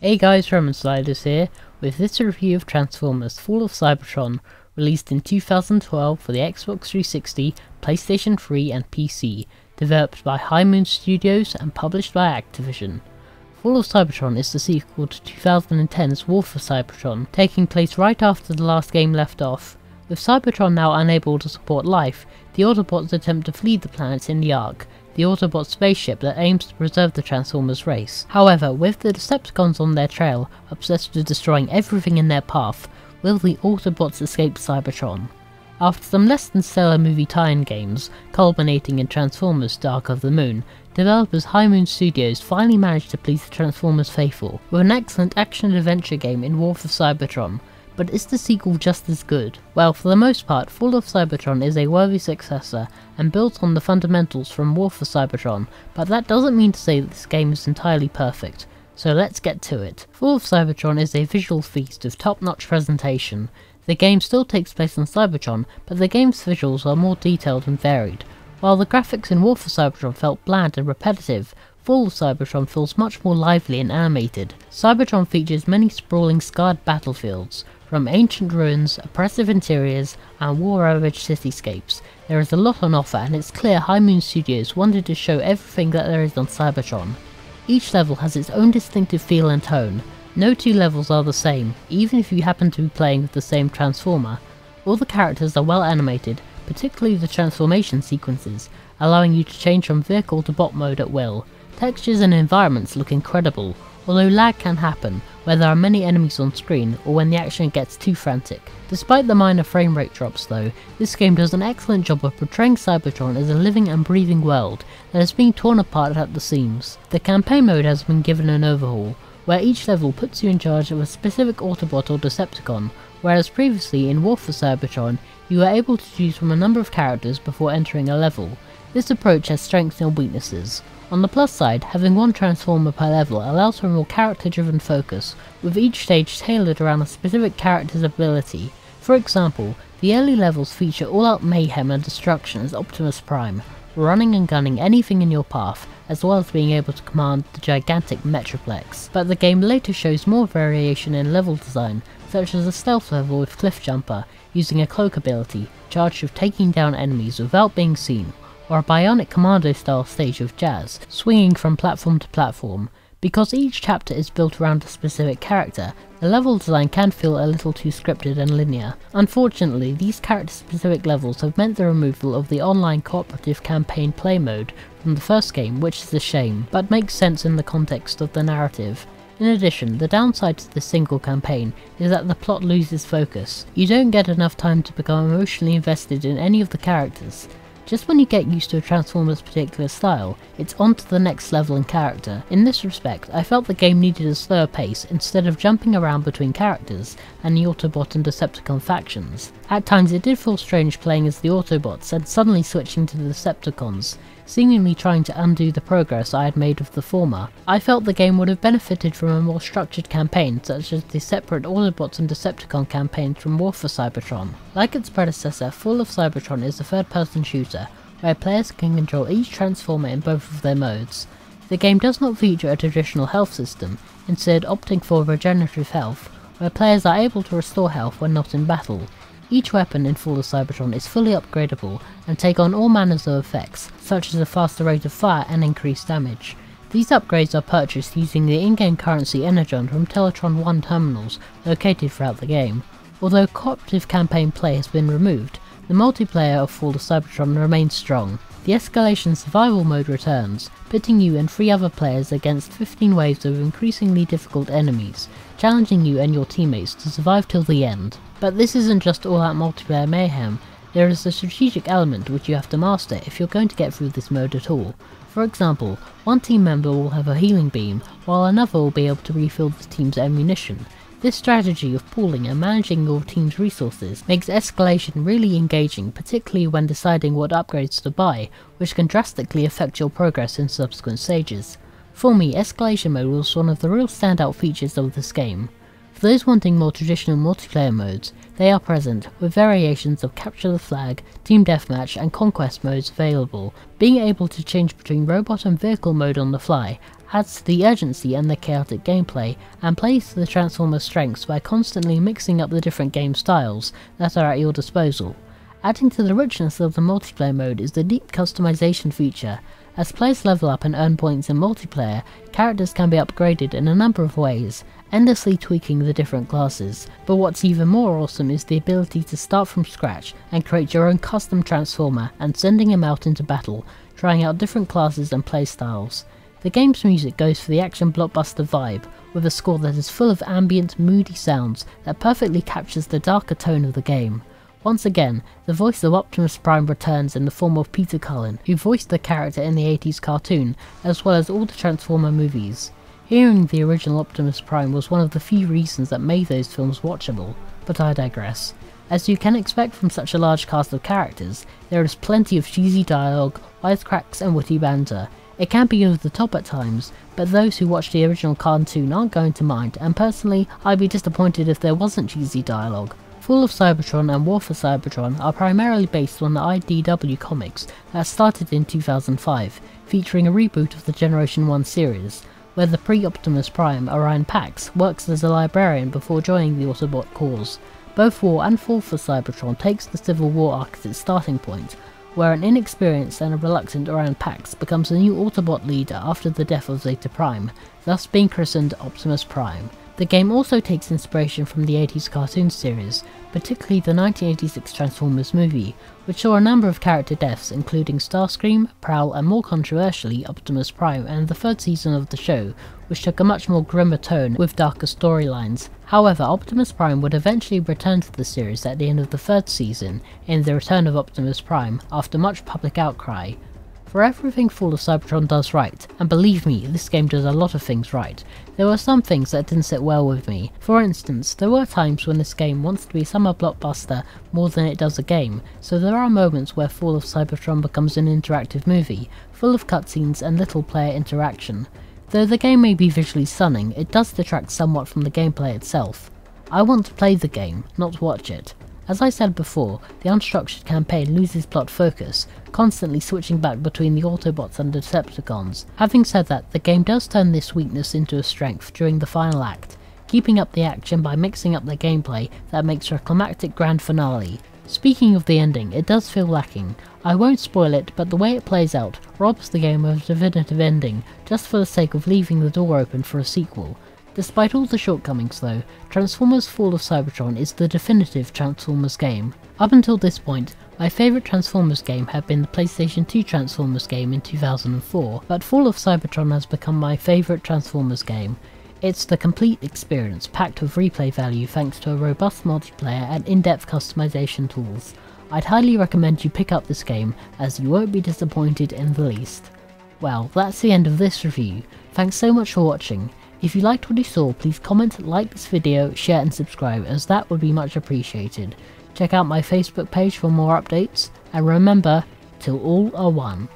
Hey guys, Romansliders here, with this review of Transformers Fall of Cybertron, released in 2012 for the Xbox 360, PlayStation 3 and PC, developed by High Moon Studios and published by Activision. Fall of Cybertron is the sequel to 2010's War for Cybertron, taking place right after the last game left off. With Cybertron now unable to support life, the Autobots attempt to flee the planet in the Ark, the Autobot spaceship that aims to preserve the Transformers race. However, with the Decepticons on their trail, obsessed with destroying everything in their path, will the Autobots escape Cybertron? After some less than stellar movie tie-in games, culminating in Transformers Dark of the Moon, developers High Moon Studios finally managed to please the Transformers faithful, with an excellent action-adventure game in War for Cybertron. But is the sequel just as good? Well, for the most part, Fall of Cybertron is a worthy successor and builds on the fundamentals from War for Cybertron, but that doesn't mean to say that this game is entirely perfect. So let's get to it. Fall of Cybertron is a visual feast of top-notch presentation. The game still takes place on Cybertron, but the game's visuals are more detailed and varied. While the graphics in War for Cybertron felt bland and repetitive, Fall of Cybertron feels much more lively and animated. Cybertron features many sprawling scarred battlefields, from ancient ruins, oppressive interiors, and war-ravaged cityscapes. There is a lot on offer, and it's clear High Moon Studios wanted to show everything that there is on Cybertron. Each level has its own distinctive feel and tone. No two levels are the same, even if you happen to be playing with the same Transformer. All the characters are well animated, particularly the transformation sequences, allowing you to change from vehicle to bot mode at will. Textures and environments look incredible, although lag can happen where there are many enemies on screen or when the action gets too frantic. Despite the minor frame rate drops though, this game does an excellent job of portraying Cybertron as a living and breathing world that is being torn apart at the seams. The campaign mode has been given an overhaul, where each level puts you in charge of a specific Autobot or Decepticon, whereas previously in War for Cybertron you were able to choose from a number of characters before entering a level. This approach has strengths and weaknesses. On the plus side, having one Transformer per level allows for a more character-driven focus, with each stage tailored around a specific character's ability. For example, the early levels feature all-out mayhem and destruction as Optimus Prime, running and gunning anything in your path, as well as being able to command the gigantic Metroplex. But the game later shows more variation in level design, such as a stealth level with Cliffjumper, using a cloak ability, charged with taking down enemies without being seen, or a Bionic Commando style stage with Jazz, swinging from platform to platform. Because each chapter is built around a specific character, the level design can feel a little too scripted and linear. Unfortunately, these character-specific levels have meant the removal of the online cooperative campaign play mode from the first game, which is a shame, but makes sense in the context of the narrative. In addition, the downside to this single campaign is that the plot loses focus. You don't get enough time to become emotionally invested in any of the characters. Just when you get used to a Transformers' particular style, it's on to the next level and character. In this respect, I felt the game needed a slower pace instead of jumping around between characters and the Autobot and Decepticon factions. At times it did feel strange playing as the Autobots and suddenly switching to the Decepticons, seemingly trying to undo the progress I had made with the former. I felt the game would have benefited from a more structured campaign, such as the separate Autobots and Decepticon campaigns from War for Cybertron. Like its predecessor, Fall of Cybertron is a third-person shooter, where players can control each Transformer in both of their modes. The game does not feature a traditional health system, instead opting for regenerative health, where players are able to restore health when not in battle. Each weapon in Fall of Cybertron is fully upgradable and take on all manners of effects, such as a faster rate of fire and increased damage. These upgrades are purchased using the in-game currency Energon from Teletron 1 terminals located throughout the game. Although cooperative campaign play has been removed, the multiplayer of Fall of Cybertron remains strong. The Escalation Survival mode returns, pitting you and 3 other players against 15 waves of increasingly difficult enemies, challenging you and your teammates to survive till the end. But this isn't just all-out multiplayer mayhem, there is a strategic element which you have to master if you're going to get through this mode at all. For example, one team member will have a healing beam, while another will be able to refill the team's ammunition. This strategy of pooling and managing your team's resources makes Escalation really engaging, particularly when deciding what upgrades to buy, which can drastically affect your progress in subsequent stages. For me, Escalation mode was one of the real standout features of this game. For those wanting more traditional multiplayer modes, they are present, with variations of Capture the Flag, Team Deathmatch and Conquest modes available. Being able to change between robot and vehicle mode on the fly adds to the urgency and the chaotic gameplay, and plays to the Transformers' strengths by constantly mixing up the different game styles that are at your disposal. Adding to the richness of the multiplayer mode is the deep customization feature. As players level up and earn points in multiplayer, characters can be upgraded in a number of ways, endlessly tweaking the different classes. But what's even more awesome is the ability to start from scratch and create your own custom Transformer and sending him out into battle, trying out different classes and playstyles. The game's music goes for the action blockbuster vibe, with a score that is full of ambient, moody sounds that perfectly captures the darker tone of the game. Once again, the voice of Optimus Prime returns in the form of Peter Cullen, who voiced the character in the 80s cartoon, as well as all the Transformer movies. Hearing the original Optimus Prime was one of the few reasons that made those films watchable, but I digress. As you can expect from such a large cast of characters, there is plenty of cheesy dialogue, wisecracks and witty banter. It can be over the top at times, but those who watch the original cartoon aren't going to mind, and personally, I'd be disappointed if there wasn't cheesy dialogue. Fall of Cybertron and War for Cybertron are primarily based on the IDW comics that started in 2005, featuring a reboot of the Generation 1 series, where the pre-Optimus Prime Orion Pax works as a librarian before joining the Autobot cause. Both War and Fall for Cybertron takes the Civil War arc as its starting point, where an inexperienced and a reluctant Orion Pax becomes the new Autobot leader after the death of Zeta Prime, thus being christened Optimus Prime. The game also takes inspiration from the 80s cartoon series, particularly the 1986 Transformers movie, which saw a number of character deaths including Starscream, Prowl and more controversially Optimus Prime, and the third season of the show, which took a much more grimmer tone with darker storylines. However, Optimus Prime would eventually return to the series at the end of the third season, in The Return of Optimus Prime, after much public outcry. For everything Fall of Cybertron does right, and believe me, this game does a lot of things right, there were some things that didn't sit well with me. For instance, there were times when this game wants to be a summer blockbuster more than it does a game, so there are moments where Fall of Cybertron becomes an interactive movie, full of cutscenes and little player interaction. Though the game may be visually stunning, it does detract somewhat from the gameplay itself. I want to play the game, not watch it. As I said before, the unstructured campaign loses plot focus, constantly switching back between the Autobots and Decepticons. Having said that, the game does turn this weakness into a strength during the final act, keeping up the action by mixing up the gameplay that makes for a climactic grand finale. Speaking of the ending, it does feel lacking. I won't spoil it, but the way it plays out robs the game of a definitive ending, just for the sake of leaving the door open for a sequel. Despite all the shortcomings though, Transformers Fall of Cybertron is the definitive Transformers game. Up until this point, my favourite Transformers game had been the PlayStation 2 Transformers game in 2004, but Fall of Cybertron has become my favourite Transformers game. It's the complete experience, packed with replay value thanks to a robust multiplayer and in-depth customization tools. I'd highly recommend you pick up this game, as you won't be disappointed in the least. Well, that's the end of this review. Thanks so much for watching. If you liked what you saw, please comment, like this video, share and subscribe, as that would be much appreciated. Check out my Facebook page for more updates, and remember, till all are one.